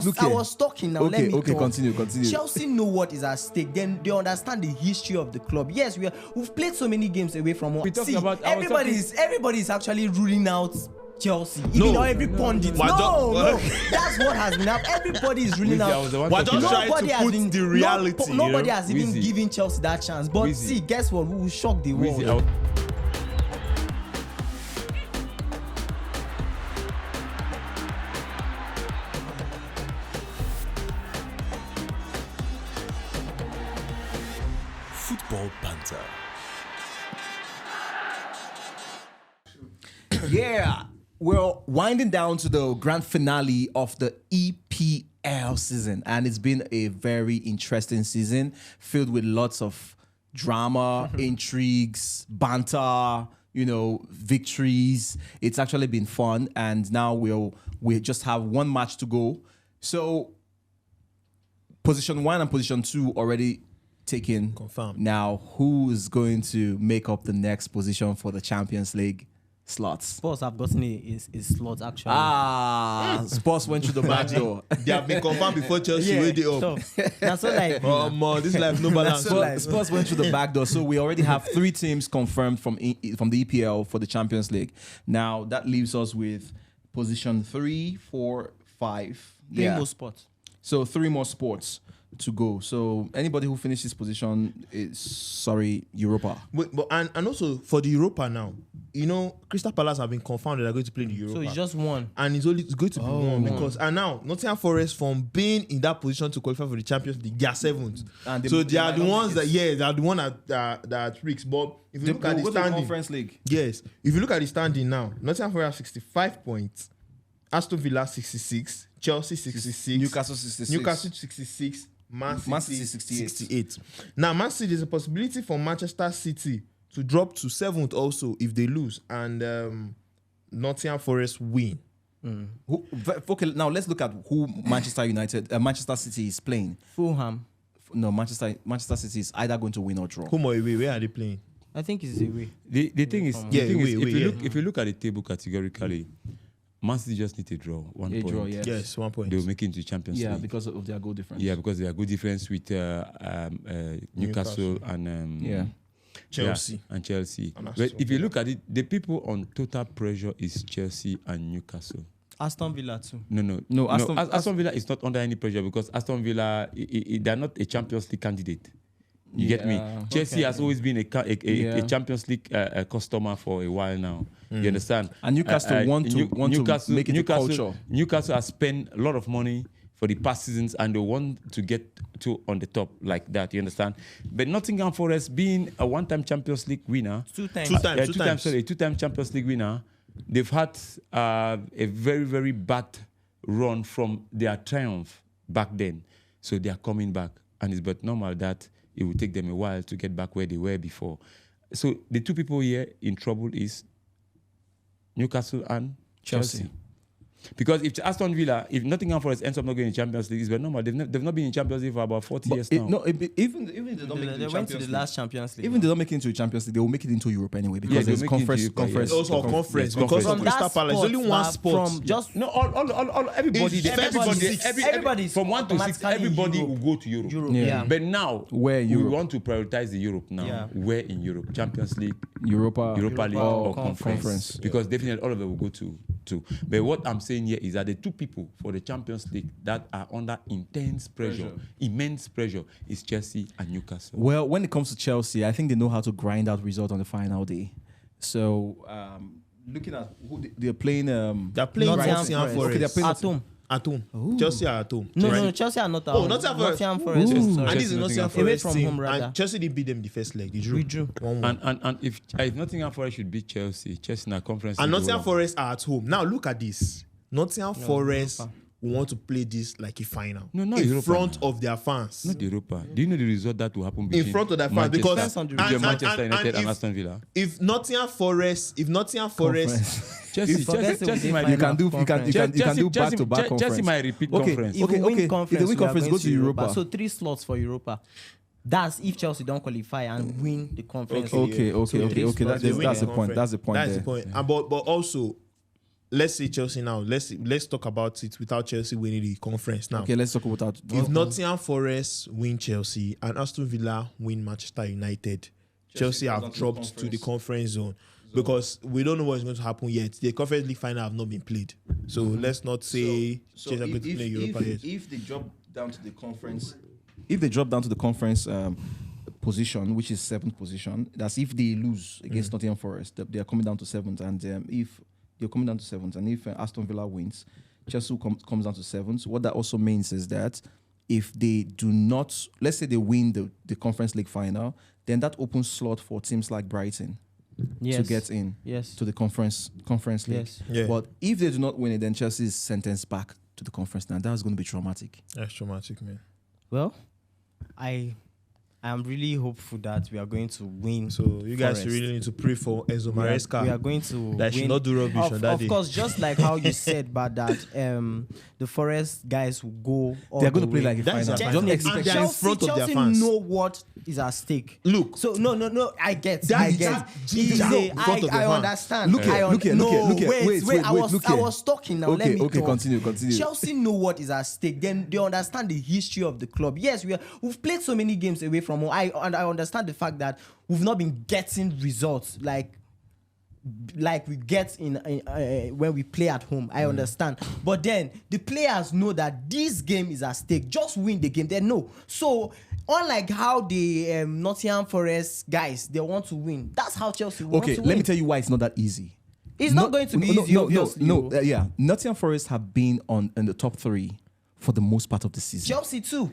Look I here. was talking now. Okay, Let me talk. continue. Chelsea know what is at stake. Then they understand the history of the club. Yes, we've played so many games away from home. See, everybody is actually ruling out Chelsea. Even though every pundit. No, that's what has been happening. Everybody is ruling out. We're just trying to put the reality. Nobody has even given Chelsea that chance. But see, guess what? We will shock the world. Football Banter. Yeah, we're winding down to the grand finale of the EPL season, and it's been a very interesting season filled with lots of drama, intrigues, banter, victories. It's actually been fun, and now we just have one match to go. So position 1 and position 2 already taken. Confirmed. Now, who is going to make up the next position for the Champions League slots? Spurs have gotten a slot actually. Spurs went through the back door. They have been confirmed before Chelsea went up. That's so like This life no balance. Spurs went through the back door, so we already have 3 teams confirmed from the EPL for the Champions League. Now that leaves us with position 3, 4, 5. Three more spots. So 3 more spots to go. So anybody who finishes position is Europa. And also for the Europa now, Crystal Palace have been confirmed that they're going to play in the Europa. So it's just one. And it's going to be one because now Nottingham Forest, from being in that position to qualify for the Champions League, they are 7th. So they are the ones that they are the one that are tricks. But if you look at the standing, Conference League. Yes, if you look at the standing now, Nottingham Forest have 65 points, Aston Villa 66, Chelsea 66, Newcastle 66. Man City 68. Now, Man City, there's a possibility for Manchester City to drop to 7th also if they lose, and Nottingham Forest win. Okay, now let's look at who Manchester City is playing. Fulham. No, Manchester City is either going to win or draw. Home or away? Where are they playing? I think it's away. The thing is, if you look at the table categorically, Man City just need to draw 1 point. Draw, yes. Yes, 1 point. They will make it into Champions League. Yeah, because of their goal difference. Yeah, because they are good difference with Newcastle and Chelsea. And Chelsea. And But if you look at it, the people on total pressure is Chelsea and Newcastle. Aston Villa too. No. Aston Villa is not under any pressure because Aston Villa, they are not a Champions League candidate. You get me? Chelsea has always been a Champions League customer for a while now. You understand? And Newcastle want to make it a culture. Newcastle has spent a lot of money for the past seasons and they want to get to on the top like that. You understand? But Nottingham Forest, being a one-time Champions League winner, two-time Champions League winner, they've had a very, very bad run from their triumph back then. So they are coming back, and it's but normal that it will take them a while to get back where they were before. So the 2 people here in trouble is Newcastle and Chelsea. Because if Aston Villa, if Nottingham Forest ends up not going in Champions League, it's very normal. They've not been in Champions League for about 40 years now. Even they don't make it They went to the last Champions League. Even they don't make it into the Champions League, they will make it into Europe anyway because there's conference. Also conference because of Crystal Palace. There's only one spot. From just Everybody from 1 to 6, everybody will go to Europe. Yeah. But now where we Europe? want to prioritize the Europe now. Yeah. Where in Europe? Champions League, Europa League, or conference. Yeah. Because definitely all of them will go to. But what I'm saying here is that the 2 people for the Champions League that are under immense pressure is Chelsea and Newcastle. Well, when it comes to Chelsea, I think they know how to grind out results on the final day. So, looking at who they're playing, Nottingham Forest. Okay, they're playing At home. Chelsea are at home. No, Chelsea are not at home. Nottingham Forest. And this is Nottingham Away Forest from team. home, rather. And Chelsea didn't beat them the first leg. We drew. 1-1. And if Nottingham Forest should beat Chelsea in a conference. And Nottingham Forest are at home. Now look at this. Nottingham Forest will want to play this like a final. No, not in Europa front of their fans. Not Europa. Do you know the result that will happen between in front of their fans? Because Manchester United and Aston Villa. If Nottingham Forest Chelsea you can do back to back conference. Chelsea might repeat conference. If they win conference, go to Europa. So 3 slots for Europa. That's if Chelsea don't qualify and win the conference. Okay. That's the point. That's the point. But also let's say Chelsea now. Let's talk about it without Chelsea winning the conference now. Okay, let's talk about that. If Nottingham Forest win Chelsea and Aston Villa win Manchester United, Chelsea have dropped to the conference zone. Because we don't know what's going to happen yet. The Conference League final have not been played. So let's not say Chelsea are going to play Europa yet. If they drop down to the conference, position, which is 7th position, that's if they lose against Nottingham Forest, they are coming down to 7th. And if they're coming down to 7th, and if Aston Villa wins, Chelsea comes down to 7th. What that also means is that if they do not, let's say they win the Conference League final, then that opens slot for teams like Brighton. To get in to the conference league. Yes. Yeah. But if they do not win it, then Chelsea is sentenced back to the conference. Now that's going to be traumatic. That's traumatic, man. Well, I am really hopeful that we are going to win. So you guys really need to pray for Enzo Maresca. We are going to that should not do rubbish on that day. Of course, just like how you said, but that the Forest guys will go. They are going to play like a final. Don't expect them in front of their fans. Know what is at stake. Look. So no. I get. I understand. Look here. Wait. I was talking now. Let me talk. Continue. Chelsea know what is at stake. Then they understand the history of the club. Yes, we've played so many games away from home. I understand the fact that we've not been getting results like we get in when we play at home. I understand, but then the players know that this game is at stake. Just win the game. They know. So unlike how the Nottingham Forest guys, they want to win. That's how Chelsea want to win. Okay, let me tell you why it's not that easy. It's not going to be easy. Yeah, Nottingham Forest have been in the top 3 for the most part of the season. Chelsea too.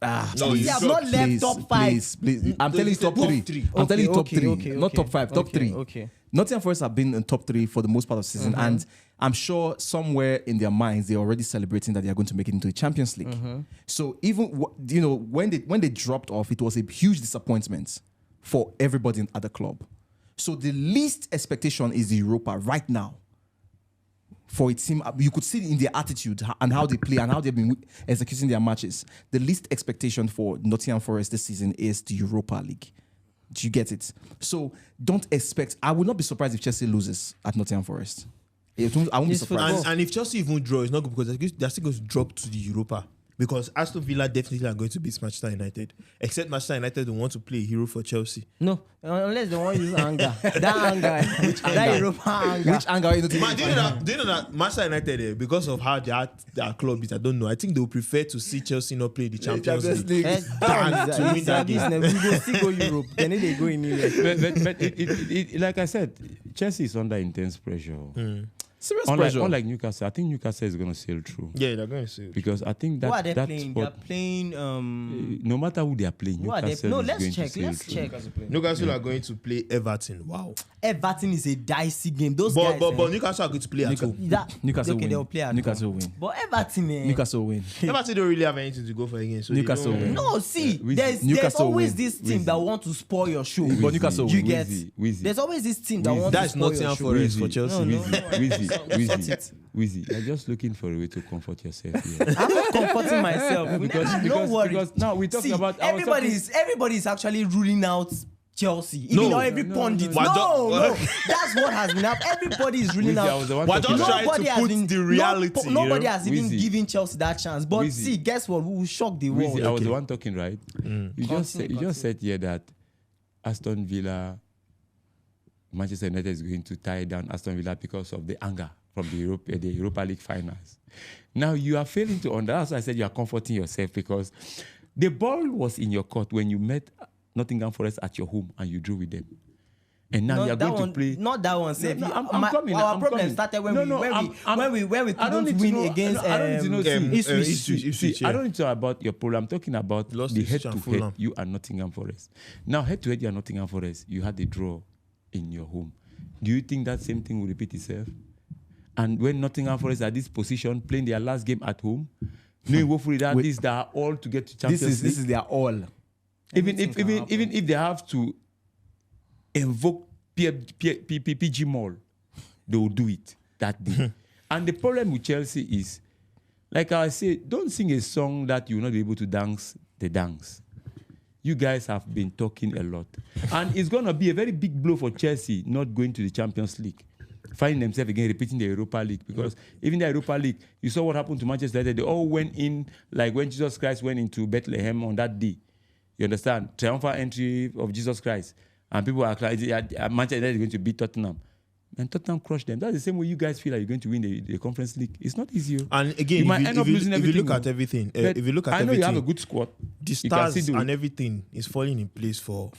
Chelsea have not left top 5. Please. I'm telling you top 3. I'm telling you top 3, not top 5, top 3. Okay. Nottingham Forest have been in top 3 for the most part of the season, and I'm sure somewhere in their minds they're already celebrating that they are going to make it into the Champions League. So even when they dropped off, it was a huge disappointment for everybody at the club. So the least expectation is the Europa right now. For a team, you could see it in their attitude and how they play and how they've been executing their matches. The least expectation for Nottingham Forest this season is the Europa League. Do you get it? So don't expect. I would not be surprised if Chelsea loses at Nottingham Forest. I won't be surprised. And if Chelsea even draw, it's not good because they're still going to drop to the Europa. Because Aston Villa definitely are going to beat Manchester United. Except Manchester United don't want to play a hero for Chelsea. No, unless they want to use anger. That anger. That Europa anger. Which anger are you not Man, do you know that Manchester United, because of how their club is, I don't know. I think they would prefer to see Chelsea not play the Champions League. To win that game. We go still go Europe. Then they go in Europe. But it, like I said, Chelsea is under intense pressure. Serious pressure. Unlike Newcastle, I think Newcastle is going to sail through. Yeah, they're going to sail. Because I think that Who are they that playing? spot, They're playing. no matter who they are playing, Who are they? Newcastle No, is let's going check. to sail Let's through. check. Newcastle are going to play Everton. Wow. Everton is a dicey game. Those guys. But Newcastle are going to play at home. Newcastle okay, win. they'll play at Newcastle home. win. But Everton, Newcastle win. Everton don't really have anything to go for again. So Newcastle win. No, see, there's Newcastle always win. this team that want to spoil your show. But Newcastle You win. get. Wheezy. There's always this team that wants to That's spoil your Nottingham show. Forest for Chelsea. Wheezy, you're just looking for a way to comfort yourself here. I'm not comforting myself. because now we're talking about everybody's actually ruling out Chelsea. Even though every pundit. No. That's what has been happening. Everybody is ruling out. We're just trying to put the reality. Nobody has even Wheezy. given Chelsea that chance. But see, guess what? We will shock the world. Wheezy, I was the one talking, right? You just Continue. said here that Aston Villa, Manchester United is going to tie down Aston Villa because of the anger from the Europa League finals. Now you are failing to understand. That's why I said you are comforting yourself because the ball was in your court when you met Nottingham Forest at your home and you drew with them. And now you are going to play. Not that one, sir. I'm coming. Our problem started when we couldn't win against. I don't need to know. Ipswich. I don't need to know about your problem. I'm talking about Lost the Ipswich and head-to-head. Fulham. You and Nottingham Forest. Now head-to-head, you and Nottingham Forest. You had a draw in your home. Do you think that same thing will repeat itself? And when Nottingham Forest are this position, playing their last game at home, knowing hopefully that they are all to get to Champions League. This is their all. Even if they have to invoke PG Mall, they will do it that day. And the problem with Chelsea is, like I say, don't sing a song that you will not be able to dance the dance. You guys have been talking a lot. And it's going to be a very big blow for Chelsea not going to the Champions League. finding themselves again repeating the Europa League, because even the Europa League, you saw what happened to Manchester United. They all went in like when Jesus Christ went into Bethlehem on that day. You understand? Triumphal entry of Jesus Christ. And people are like, Manchester United is going to beat Tottenham. And Tottenham crushed them. That's the same way you guys feel like you're going to win the Conference League. It's not easy. And again, if you look at everything, I know you have a good squad. The stars and everything is falling in place for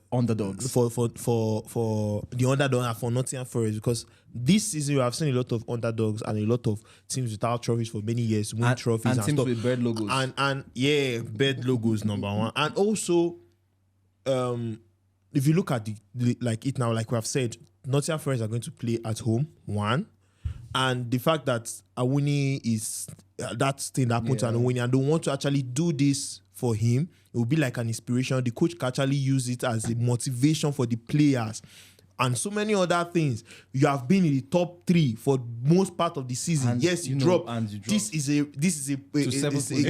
underdogs. For the underdog and for Nottingham Forest, because this season we have seen a lot of underdogs and a lot of teams without trophies for many years, win trophies and teams stuff. with bird logos. And bird logos number one. And also, if you look at the like it now, like we have said, Nottingham Forest are going to play at home, one. And the fact that Awuni is that thing that happened to Awuni, and they want to actually do this for him, it will be like an inspiration. The coach can actually use it as a motivation for the players. And so many other things. You have been in the top 3 for most part of the season. And yes, you drop. This is a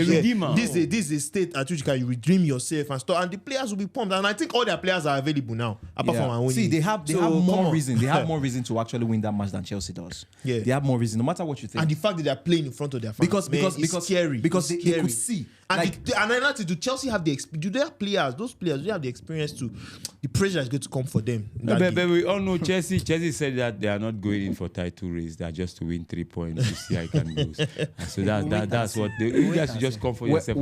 redeemer. This is a state at which you can redeem yourself and stuff. And the players will be pumped. And I think all their players are available now. Apart from Awoni. See, they have more reason. They have more reason to actually win that match than Chelsea does. Yeah. They have more reason, no matter what you think. And the fact that they are playing in front of their fans, because scary. Because they could see. And do Chelsea have do they have players? Those players, do they have the experience to? The pressure is going to come for them. But we all know Chelsea said that they are not going in for title race. They are just to win 3 points to see how it can lose. So that's what you guys should just come for yourself.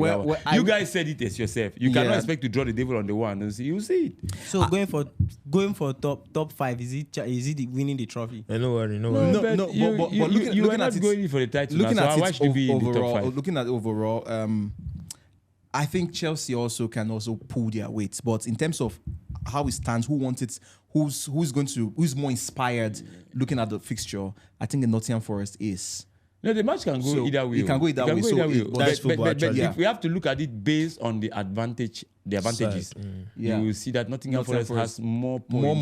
You guys said it as yourself. You cannot expect to draw the devil on the one. You see it. So going for top 5, is it winning the trophy? No worry. But you are not going in for the title. Looking at it overall, looking at overall. I think Chelsea also can pull their weight, but in terms of how it stands, who's more inspired looking at the fixture, I think the Nottingham Forest is. No, the match can go either way. It can go either way. But we have to look at it based on the advantages. You will see that Nottingham Forest has more points, more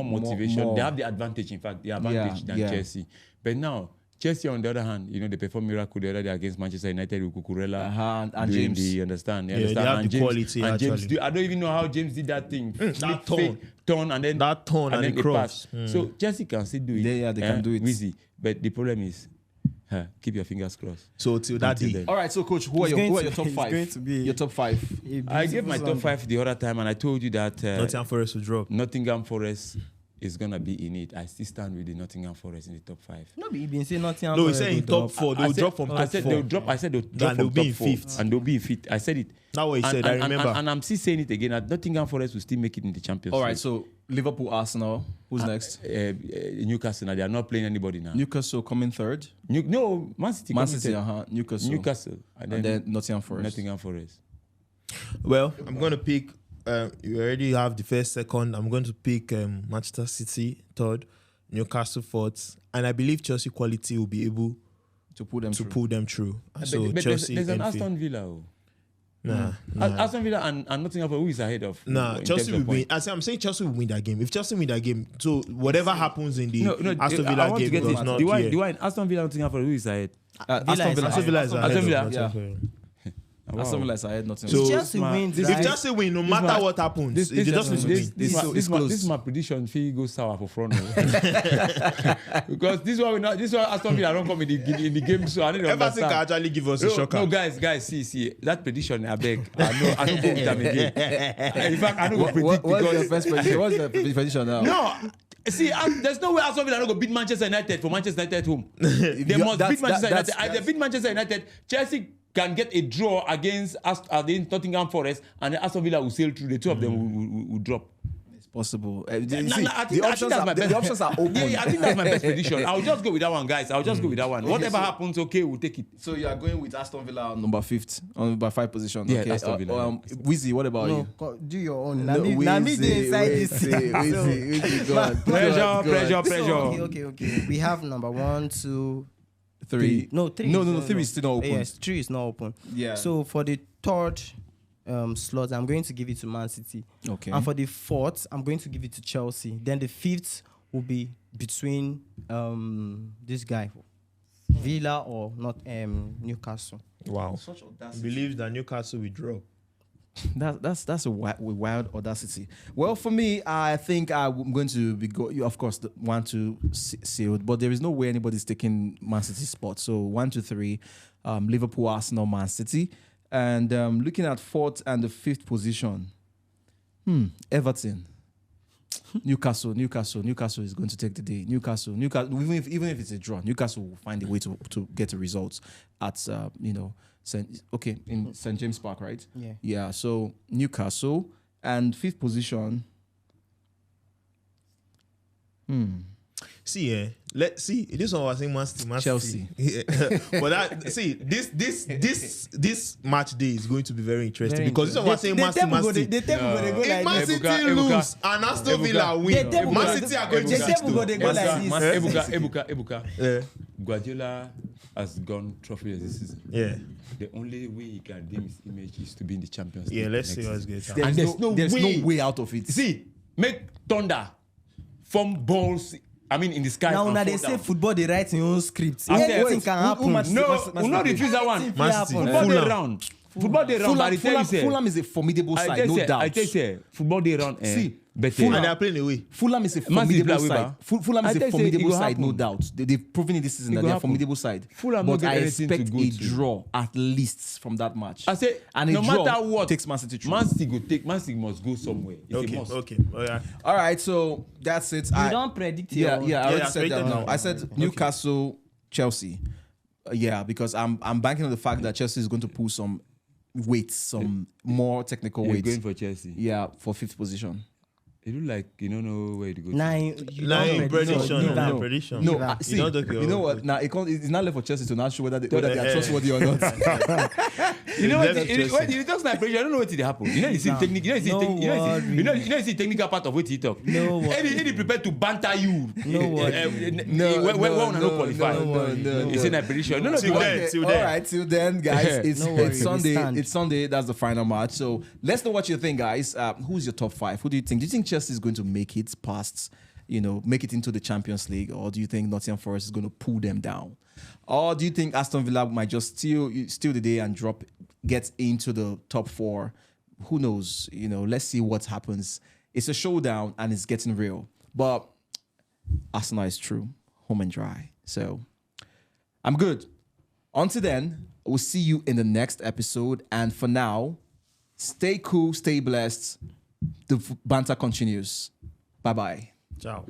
motivation. They have the advantage, in fact, than Chelsea. But now, Chelsea, on the other hand, they performed miracle the other day against Manchester United with Cucurella and James. They have the quality. And James, I don't even know how James did that thing. That turn and then the cross. So Chelsea can still do it. They can do it easy. But the problem is, keep your fingers crossed. So till that day. All right, so coach, who are your top 5? Your top 5. I gave my top 5 the other time, and I told you that Nottingham Forest will drop. Nottingham Forest is gonna be in it. I still stand with the Nottingham Forest in the top 5. No, but you've been saying Nottingham. No, he's saying top 4. They'll drop from top 4. I said they'll drop from top 4. And they'll be in 5th. I said it. That's what he said. I remember. And I'm still saying it again. That Nottingham Forest will still make it in the Champions League. All right. So Liverpool, Arsenal. Who's next? Newcastle. They are not playing anybody now. Newcastle coming 3rd. No, Man City. Newcastle. And then Nottingham Forest. Well, I'm gonna pick. You already have the first, second. I'm going to pick Manchester City 3rd, Newcastle 4th, and I believe Chelsea quality will be able to pull them through. So Chelsea. There's an Aston Villa. Nah. Aston Villa and Nottingham Forest, who is ahead of? Chelsea will win. I'm saying Chelsea will win that game. If Chelsea win that game, so whatever happens in the Aston Villa game does not. Do I Aston Villa, Nottingham Forest, who is ahead? Aston Villa is ahead. Aston Villa is ahead. So if Chelsea wins, no matter what happens, they just need to win. This is my prediction. If he goes sour for front, because this one Aston Villa don't come in the game. So I need to understand. Everton can actually give us a shocker. No, guys, see that prediction. I beg. I don't go with them again. In fact, I don't go predict. What's the first prediction? What's the prediction now? No. See, there's no way Aston Villa don't go beat Manchester United for Manchester United home. They must beat Manchester United. If they beat Manchester United, Chelsea can get a draw against Nottingham Forest, and Aston Villa will sail through. The two of them will drop. It's possible. The options are open. Yeah, I think that's my best prediction. I'll just go with that one, guys. Go with that one. Whatever happens, okay, we'll take it. So you are going with Aston Villa on number 5th, on number 5 position. Yeah, okay. Aston Villa. Wizzy, what about you? Do your own. Pressure. Okay. We have number 1, 2, 3. No, 3. No, 3 is still not open. Yes, 3 is not open. Yeah. So for the 3rd slot, I'm going to give it to Man City. Okay. And for the 4th, I'm going to give it to Chelsea. Then the 5th will be between this guy, Villa or not Newcastle. Wow. Believes that Newcastle will drop. That's a wild audacity. Well, for me, I think I'm going to be of course, the 1-2 sealed, but there is no way anybody's taking Man City's spot. So 1, 2, 3, Liverpool, Arsenal, Man City, and looking at 4th and the 5th position, Everton. Newcastle is going to take the day. Newcastle, even if it's a draw, Newcastle will find a way to get a result at in St. James Park, right? Yeah. So Newcastle and 5th position. Let's see. This one was saying Man Chelsea. But this match day is going to be very interesting because this one was saying Man City. If Man City lose and Aston Villa win, Man City are going to Ebuka. Guardiola has gone trophy this season. Yeah. The only way he can redeem his image is to be in the Champions League. Yeah, let's see what's good. And there's no way out of it. See, make thunder from balls. I mean, in the sky. Now they say football, they write in your own scripts. Anything can happen. No, not refuse that one. Football day round. Football day round. Fulham is a formidable side, no doubt. I tell you, football day round. See, and they are playing away. Fulham is a formidable side. Fulham is a formidable side, no doubt. They've proven in this season that they're a formidable side. But I expect a draw at least from that match. I say, and no matter what, takes Man City. Man City must go somewhere. Okay. All right, so that's it. You don't predict it. I already said that now. I said Newcastle, Chelsea. Because I'm banking on the fact that Chelsea is going to pull some weights, some more technical weights. Going for Chelsea. Yeah, for 5th position. It look like you don't know where to go. Prediction. No, see, you know what? Now it's not left for Chelsea to not show whether they are trustworthy or not. You know what? You talk like pressure. I don't know what did happen. You know you see technique. You know you see technical part of what you talk. No. Any prepared to banter you. No. When no qualify. You say that prediction. No. Till then. All right, till then, guys. It's Sunday. Stand. It's Sunday. That's the final match. So let's know what you think, guys. Who's your top 5? Who do you think? Do you think Chelsea is going to make it past, make it into the Champions League, or do you think Nottingham Forest is going to pull them down, or do you think Aston Villa might just steal the day and get into the top 4? Who knows? Let's see what happens. It's a showdown and it's getting real, but Arsenal is true, home and dry. So I'm good. Until then, we'll see you in the next episode, and for now, stay cool, stay blessed. The banter continues. Bye-bye. Ciao.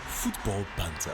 Football Banter.